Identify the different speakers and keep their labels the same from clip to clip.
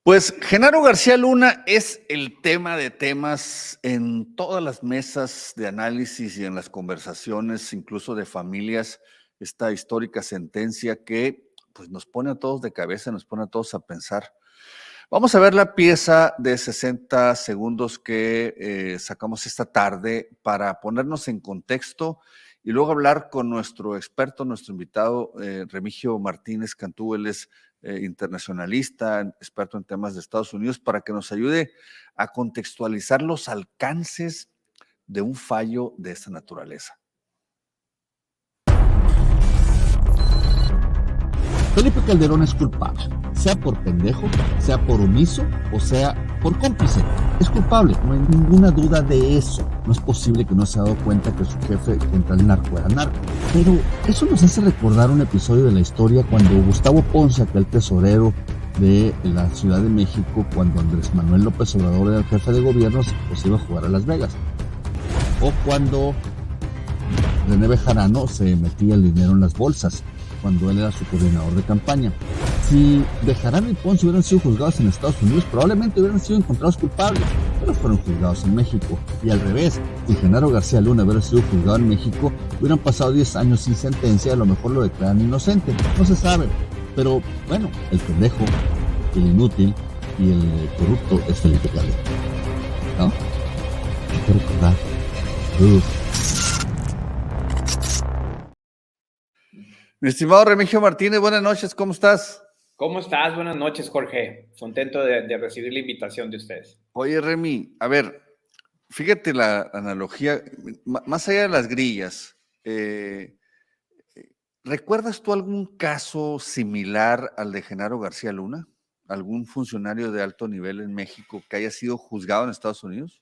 Speaker 1: Pues Genaro García Luna es el tema de temas en todas las mesas de análisis y en las conversaciones, incluso de familias, esta histórica sentencia que pues, nos pone a todos de cabeza, nos pone a todos a pensar. Vamos a ver la pieza de 60 segundos que sacamos esta tarde para ponernos en contexto y luego hablar con nuestro experto, nuestro invitado, Remigio Martínez Cantú. Él es internacionalista, experto en temas de Estados Unidos, para que nos ayude a contextualizar los alcances de un fallo de esta naturaleza.
Speaker 2: Felipe Calderón es culpable, sea por pendejo, sea por omiso o sea por cómplice. Es culpable, no hay ninguna duda de eso. No es posible que no se haya dado cuenta que su jefe contra el narco era narco. Pero eso nos hace recordar un episodio de la historia cuando Gustavo Ponce, aquel tesorero de la Ciudad de México, cuando Andrés Manuel López Obrador era el jefe de gobierno, se iba a jugar a Las Vegas. O cuando René Bejarano se metía el dinero en las bolsas cuando él era su coordinador de campaña. Si Bejarano y Ponce hubieran sido juzgados en Estados Unidos, probablemente hubieran sido encontrados culpables, pero fueron juzgados en México. Y al revés, si Genaro García Luna hubiera sido juzgado en México, hubieran pasado 10 años sin sentencia, a lo mejor lo declaran inocente, no se sabe. Pero bueno, el pendejo, el inútil y el corrupto es Felipe Calderón, ¿no? Hay que recordar.
Speaker 1: Mi estimado Remigio Martínez, buenas noches, ¿cómo estás?
Speaker 3: ¿Cómo estás? Buenas noches, Jorge. Contento de recibir la invitación de ustedes.
Speaker 1: Oye, Remy, a ver, fíjate la analogía, más allá de las grillas, ¿recuerdas tú algún caso similar al de Genaro García Luna? ¿Algún funcionario de alto nivel en México que haya sido juzgado en Estados Unidos?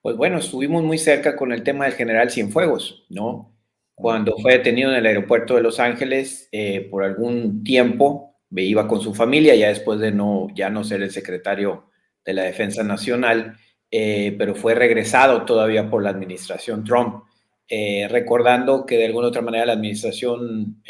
Speaker 3: Pues bueno, estuvimos muy cerca con el tema del general Cienfuegos, ¿no? Cuando fue detenido en el aeropuerto de Los Ángeles, por algún tiempo, iba con su familia, ya después de ya no ser el secretario de la Defensa Nacional, pero fue regresado todavía por la administración Trump, recordando que de alguna otra manera la administración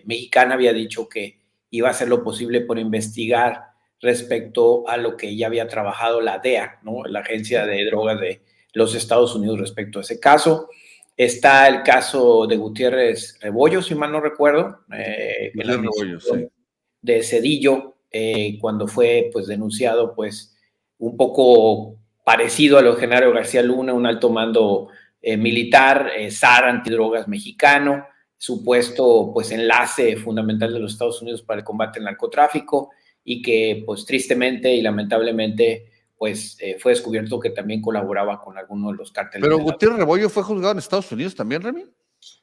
Speaker 3: mexicana había dicho que iba a hacer lo posible por investigar respecto a lo que ya había trabajado la DEA, ¿no? La Agencia de Drogas de los Estados Unidos respecto a ese caso. Está el caso de Gutiérrez Rebollo, si mal no recuerdo, en la administración de Zedillo, cuando fue pues, denunciado pues, un poco parecido a lo de Genaro García Luna, un alto mando militar, SAR antidrogas mexicano, supuesto pues, enlace fundamental de los Estados Unidos para el combate al narcotráfico y que pues, tristemente y lamentablemente pues fue descubierto que también colaboraba con alguno de los cárteles.
Speaker 1: Pero Gutiérrez Rebollo fue juzgado en Estados Unidos también, Remy.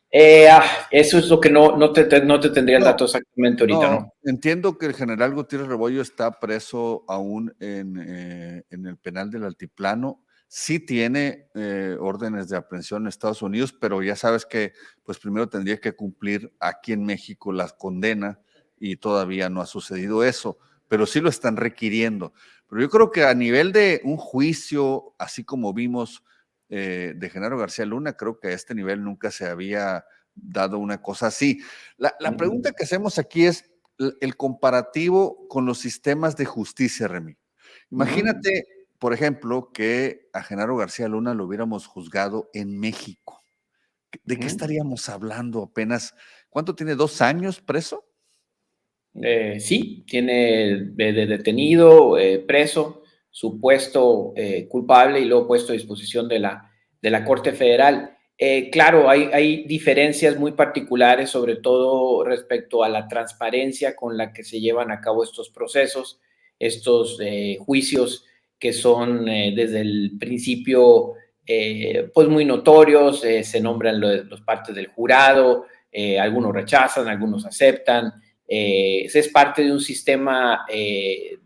Speaker 3: Eso es lo que no te tendría el dato exactamente ahorita, ¿no?
Speaker 1: Entiendo que el general Gutiérrez Rebollo está preso aún en el penal del Altiplano. Sí tiene órdenes de aprehensión en Estados Unidos, pero ya sabes que pues primero tendría que cumplir aquí en México la condena y todavía no ha sucedido eso, pero sí lo están requiriendo. Pero yo creo que a nivel de un juicio, así como vimos de Genaro García Luna, creo que a este nivel nunca se había dado una cosa así. La pregunta que hacemos aquí es el comparativo con los sistemas de justicia, Remy. Imagínate, por ejemplo, que a Genaro García Luna lo hubiéramos juzgado en México. ¿De qué estaríamos hablando apenas? ¿Cuánto tiene? ¿2 años preso?
Speaker 3: Sí, tiene de detenido, preso, supuesto culpable y luego puesto a disposición de la Corte Federal. Claro, hay diferencias muy particulares, sobre todo respecto a la transparencia con la que se llevan a cabo estos procesos, estos juicios que son desde el principio pues muy notorios, se nombran los partes del jurado, algunos rechazan, algunos aceptan. Es parte de un sistema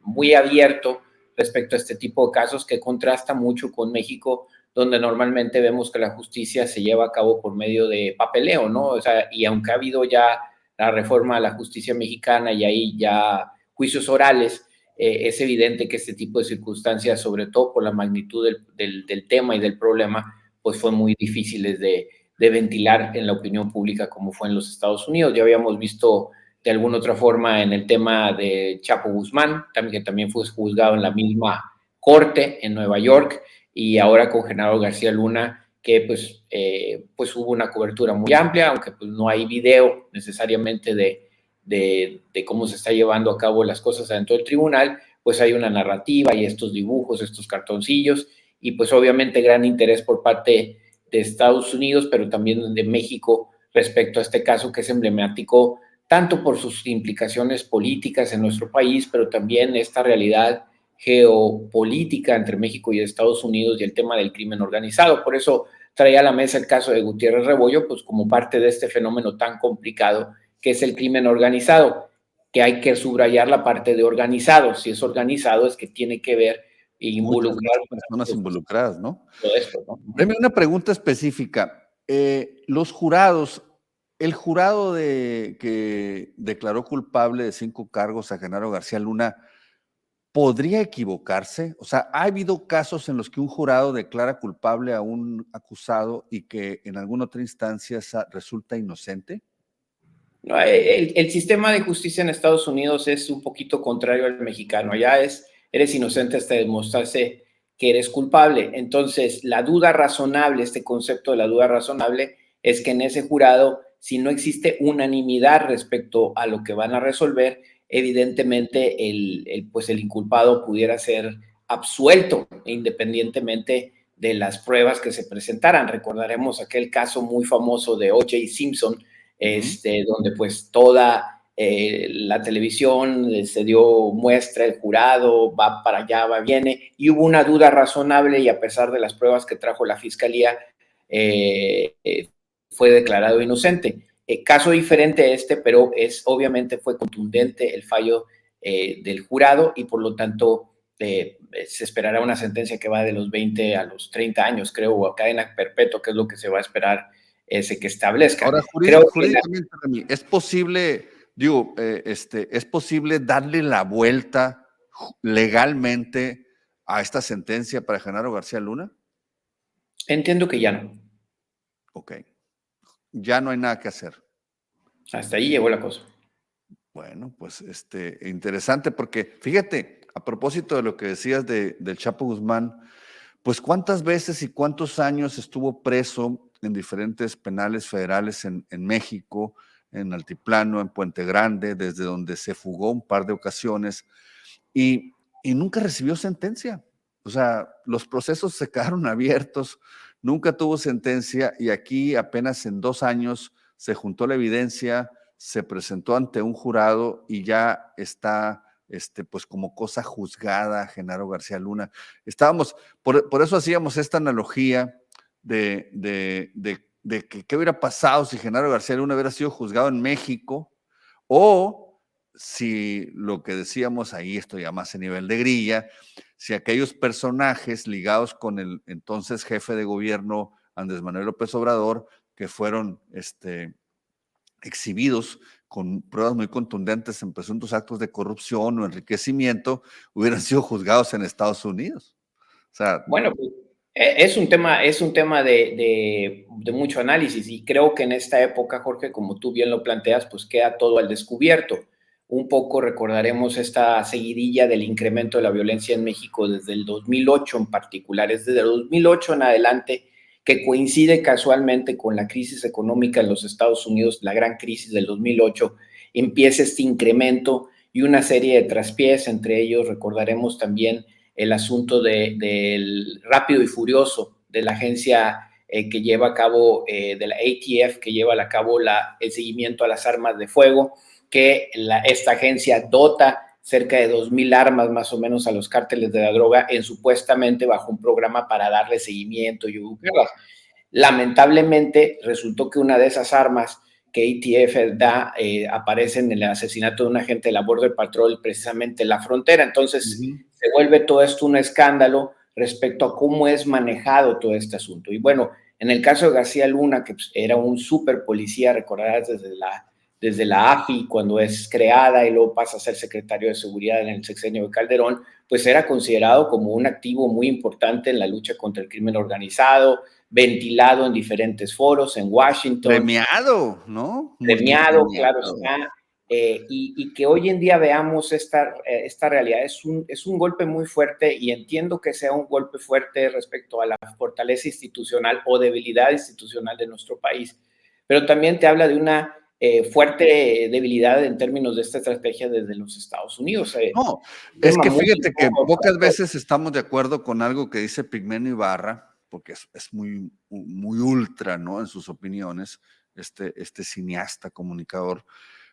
Speaker 3: muy abierto respecto a este tipo de casos que contrasta mucho con México, donde normalmente vemos que la justicia se lleva a cabo por medio de papeleo, ¿no? O sea, y aunque ha habido ya la reforma a la justicia mexicana y hay ya juicios orales, es evidente que este tipo de circunstancias, sobre todo por la magnitud del tema y del problema, pues fue muy difíciles de ventilar en la opinión pública como fue en los Estados Unidos. Ya habíamos visto de alguna otra forma en el tema de Chapo Guzmán, que también fue juzgado en la misma corte en Nueva York, y ahora con Genaro García Luna, que pues hubo una cobertura muy amplia, aunque pues no hay video necesariamente de cómo se está llevando a cabo las cosas dentro del tribunal, pues hay una narrativa y estos dibujos, estos cartoncillos, y pues obviamente gran interés por parte de Estados Unidos, pero también de México respecto a este caso que es emblemático tanto por sus implicaciones políticas en nuestro país, pero también esta realidad geopolítica entre México y Estados Unidos y el tema del crimen organizado. Por eso traía a la mesa el caso de Gutiérrez Rebollo, pues como parte de este fenómeno tan complicado que es el crimen organizado, que hay que subrayar la parte de organizado. Si es organizado es que tiene que ver e
Speaker 1: Muchas
Speaker 3: involucrar
Speaker 1: más personas involucradas, ¿no?
Speaker 3: todo esto, ¿no?
Speaker 1: Deme una pregunta específica. Los jurados, el jurado que declaró culpable de 5 cargos a Genaro García Luna, ¿podría equivocarse? O sea, ¿ha habido casos en los que un jurado declara culpable a un acusado y que en alguna otra instancia resulta inocente?
Speaker 3: No, el sistema de justicia en Estados Unidos es un poquito contrario al mexicano. Allá eres inocente hasta demostrarse que eres culpable. Entonces, la duda razonable, este concepto de la duda razonable, es que en ese jurado, si no existe unanimidad respecto a lo que van a resolver, evidentemente pues el inculpado pudiera ser absuelto independientemente de las pruebas que se presentaran. Recordaremos aquel caso muy famoso de O.J. Simpson, donde pues toda la televisión se dio muestra, el jurado va para allá, va, viene, y hubo una duda razonable y a pesar de las pruebas que trajo la fiscalía, fue declarado inocente. Caso diferente a este, pero obviamente fue contundente el fallo del jurado y por lo tanto se esperará una sentencia que va de los 20 a los 30 años, creo, o a cadena perpetua, que es lo que se va a esperar que establezca.
Speaker 1: Ahora,
Speaker 3: Creo
Speaker 1: jurídicamente, ¿es posible, es posible darle la vuelta legalmente a esta sentencia para Genaro García Luna?
Speaker 3: Entiendo que ya no.
Speaker 1: Ok. Ya no hay nada que hacer.
Speaker 3: Hasta ahí llegó la cosa.
Speaker 1: Bueno, pues interesante porque fíjate, a propósito de lo que decías del Chapo Guzmán, pues cuántas veces y cuántos años estuvo preso en diferentes penales federales en México, en Altiplano, en Puente Grande, desde donde se fugó un par de ocasiones y nunca recibió sentencia. O sea, los procesos se quedaron abiertos, nunca tuvo sentencia y aquí apenas en 2 años se juntó la evidencia, se presentó ante un jurado y ya está, pues como cosa juzgada Genaro García Luna. Estábamos, por eso hacíamos esta analogía de que qué hubiera pasado si Genaro García Luna hubiera sido juzgado en México o si lo que decíamos ahí, esto ya más a nivel de grilla, si aquellos personajes ligados con el entonces jefe de gobierno Andrés Manuel López Obrador, que fueron exhibidos con pruebas muy contundentes en presuntos actos de corrupción o enriquecimiento, hubieran sido juzgados en Estados Unidos. O sea,
Speaker 3: bueno, pues, es un tema de mucho análisis y creo que en esta época, Jorge, como tú bien lo planteas, pues queda todo al descubierto. Un poco recordaremos esta seguidilla del incremento de la violencia en México desde el 2008 en particular, es desde el 2008 en adelante que coincide casualmente con la crisis económica en los Estados Unidos, la gran crisis del 2008, empieza este incremento y una serie de traspiés, entre ellos recordaremos también el asunto del Rápido y Furioso, de la agencia que lleva a cabo, de la ATF, que lleva a cabo el seguimiento a las armas de fuego, que esta agencia dota cerca de 2,000 armas más o menos a los cárteles de la droga, supuestamente bajo un programa para darle seguimiento y ubicarlas. Lamentablemente resultó que una de esas armas que ATF da aparece en el asesinato de un agente de la Border Patrol precisamente en la frontera. Entonces se vuelve todo esto un escándalo respecto a cómo es manejado todo este asunto. Y bueno, en el caso de García Luna, que pues, era un súper policía, recordarás desde la AFI cuando es creada y luego pasa a ser secretario de Seguridad en el sexenio de Calderón, pues era considerado como un activo muy importante en la lucha contra el crimen organizado, ventilado en diferentes foros en Washington.
Speaker 1: Premiado, ¿no?
Speaker 3: Premiado, claro está. y que hoy en día veamos esta realidad es un golpe muy fuerte, y entiendo que sea un golpe fuerte respecto a la fortaleza institucional o debilidad institucional de nuestro país, pero también te habla de una fuerte debilidad en términos de esta estrategia desde los Estados Unidos.
Speaker 1: No, es que fíjate que pocas veces estamos de acuerdo con algo que dice Pigmenio Ibarra, porque es muy, muy ultra, ¿no? En sus opiniones, este cineasta, comunicador.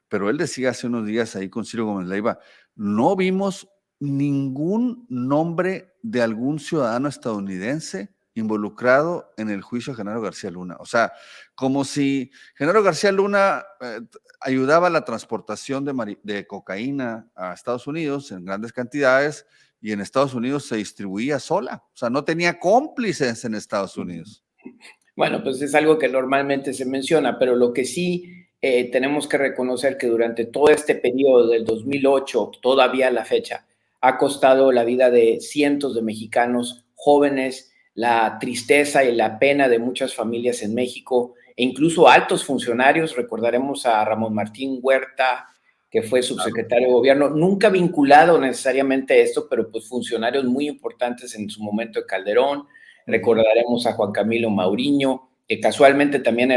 Speaker 1: Pero él decía hace unos días ahí con Ciro Gómez Leiva, no vimos ningún nombre de algún ciudadano estadounidense involucrado en el juicio a Genaro García Luna. O sea, como si Genaro García Luna ayudaba a la transportación de cocaína a Estados Unidos en grandes cantidades, y en Estados Unidos se distribuía sola. O sea, no tenía cómplices en Estados Unidos.
Speaker 3: Bueno, pues es algo que normalmente se menciona, pero lo que sí tenemos que reconocer que durante todo este periodo del 2008, todavía a la fecha, ha costado la vida de cientos de mexicanos jóvenes, la tristeza y la pena de muchas familias en México, e incluso altos funcionarios. Recordaremos a Ramón Martín Huerta, que fue subsecretario de gobierno, nunca vinculado necesariamente a esto, pero pues funcionarios muy importantes en su momento de Calderón. Recordaremos a Juan Camilo Mauriño, que casualmente también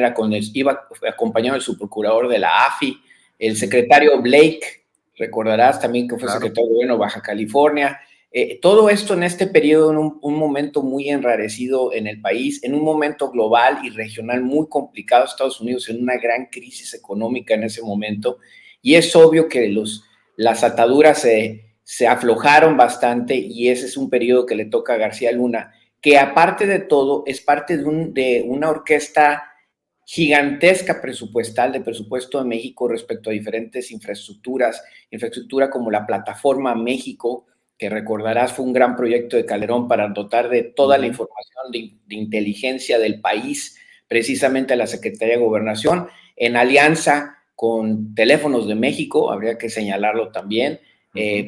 Speaker 3: iba acompañado del subprocurador de la AFI, el secretario Blake, recordarás también que fue secretario de gobierno de Baja California. Todo esto en este periodo, en un momento muy enrarecido en el país, en un momento global y regional muy complicado, Estados Unidos en una gran crisis económica en ese momento, y es obvio que las ataduras se aflojaron bastante, y ese es un periodo que le toca a García Luna, que aparte de todo es parte de una orquesta gigantesca presupuestal, de presupuesto de México respecto a diferentes infraestructura como la Plataforma México, que recordarás fue un gran proyecto de Calderón para dotar de toda la información de inteligencia del país, precisamente a la Secretaría de Gobernación, en alianza con Teléfonos de México, habría que señalarlo también,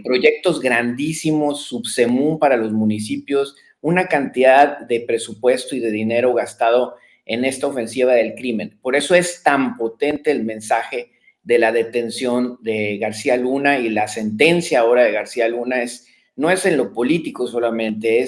Speaker 3: proyectos grandísimos, Subsemún para los municipios, una cantidad de presupuesto y de dinero gastado en esta ofensiva del crimen. Por eso es tan potente el mensaje de la detención de García Luna, y la sentencia ahora de García Luna no es en lo político solamente,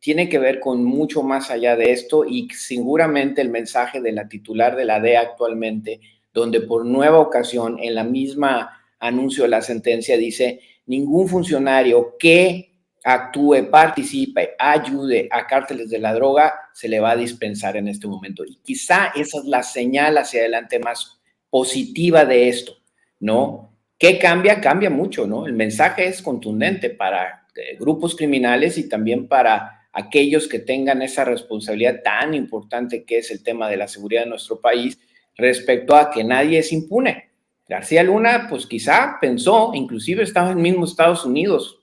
Speaker 3: tiene que ver con mucho más allá de esto, y seguramente el mensaje de la titular de la DEA actualmente, donde por nueva ocasión en la misma anuncio de la sentencia dice: ningún funcionario que actúe, participe, ayude a cárteles de la droga se le va a dispensar en este momento. Y quizá esa es la señal hacia adelante más positiva de esto, ¿no? ¿Qué cambia? Cambia mucho, ¿no? El mensaje es contundente para grupos criminales y también para aquellos que tengan esa responsabilidad tan importante que es el tema de la seguridad de nuestro país, respecto a que nadie es impune. García Luna, pues quizá pensó, inclusive estaba en el mismo Estados Unidos,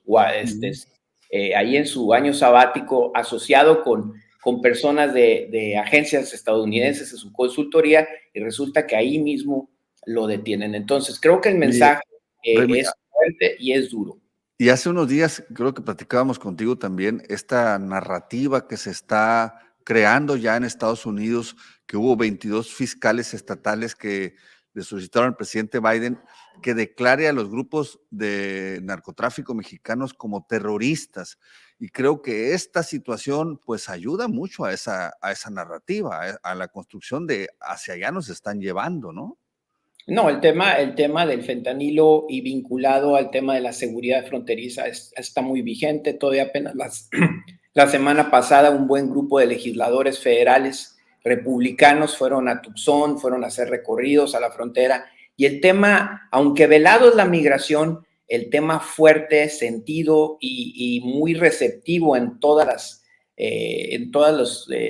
Speaker 3: ahí en su año sabático, asociado con personas de agencias estadounidenses en su consultoría, y resulta que ahí mismo lo detienen. Entonces, creo que el mensaje es fuerte y es duro.
Speaker 1: Y hace unos días creo que platicábamos contigo también esta narrativa que se está creando ya en Estados Unidos, que hubo 22 fiscales estatales que le solicitaron al presidente Biden que declare a los grupos de narcotráfico mexicanos como terroristas. Y creo que esta situación pues ayuda mucho a esa narrativa, a la construcción de hacia allá nos están llevando, ¿no?
Speaker 3: No, el tema del fentanilo y vinculado al tema de la seguridad fronteriza está muy vigente. Todavía apenas la semana pasada un buen grupo de legisladores federales republicanos fueron a Tucson, fueron a hacer recorridos a la frontera, y el tema, aunque velado es la migración, el tema fuerte, sentido y muy receptivo en todas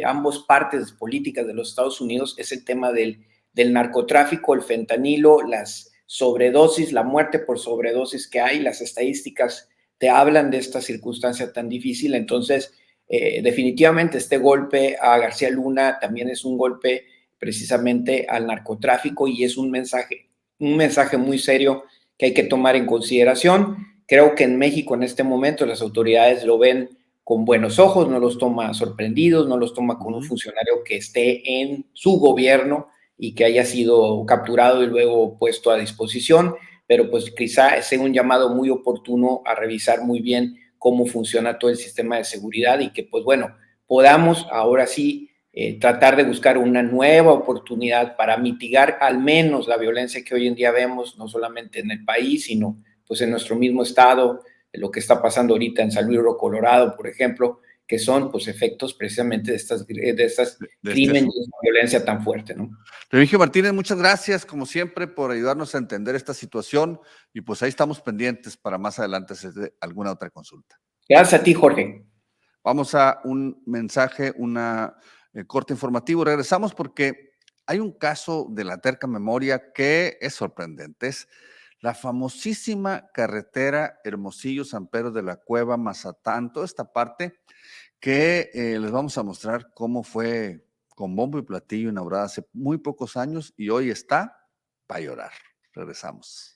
Speaker 3: ambas partes políticas de los Estados Unidos es el tema del narcotráfico, el fentanilo, las sobredosis, la muerte por sobredosis que hay. Las estadísticas te hablan de esta circunstancia tan difícil. Entonces, definitivamente este golpe a García Luna también es un golpe precisamente al narcotráfico, y es un mensaje muy serio que hay que tomar en consideración. Creo que en México en este momento las autoridades lo ven con buenos ojos, no los toma sorprendidos, no los toma con un funcionario que esté en su gobierno y que haya sido capturado y luego puesto a disposición, pero pues quizá sea un llamado muy oportuno a revisar muy bien cómo funciona todo el sistema de seguridad y que, pues bueno, podamos ahora sí tratar de buscar una nueva oportunidad para mitigar al menos la violencia que hoy en día vemos, no solamente en el país, sino pues en nuestro mismo estado, lo que está pasando ahorita en San Luis Río Colorado, por ejemplo, que son pues efectos precisamente de estas
Speaker 1: de este
Speaker 3: crímenes
Speaker 1: asunto.
Speaker 3: y esta violencia tan fuerte, ¿no?
Speaker 1: Remigio Martínez, muchas gracias, como siempre, por ayudarnos a entender esta situación y pues ahí estamos pendientes para más adelante hacer alguna otra consulta.
Speaker 3: Gracias a ti, Jorge.
Speaker 1: Vamos a un mensaje, una corte informativo. Regresamos porque hay un caso de la terca memoria que es sorprendente. Es la famosísima carretera Hermosillo-San Pedro de la Cueva, Mazatán, toda esta parte que les vamos a mostrar cómo fue con bombo y platillo inaugurada hace muy pocos años y hoy está para llorar. Regresamos.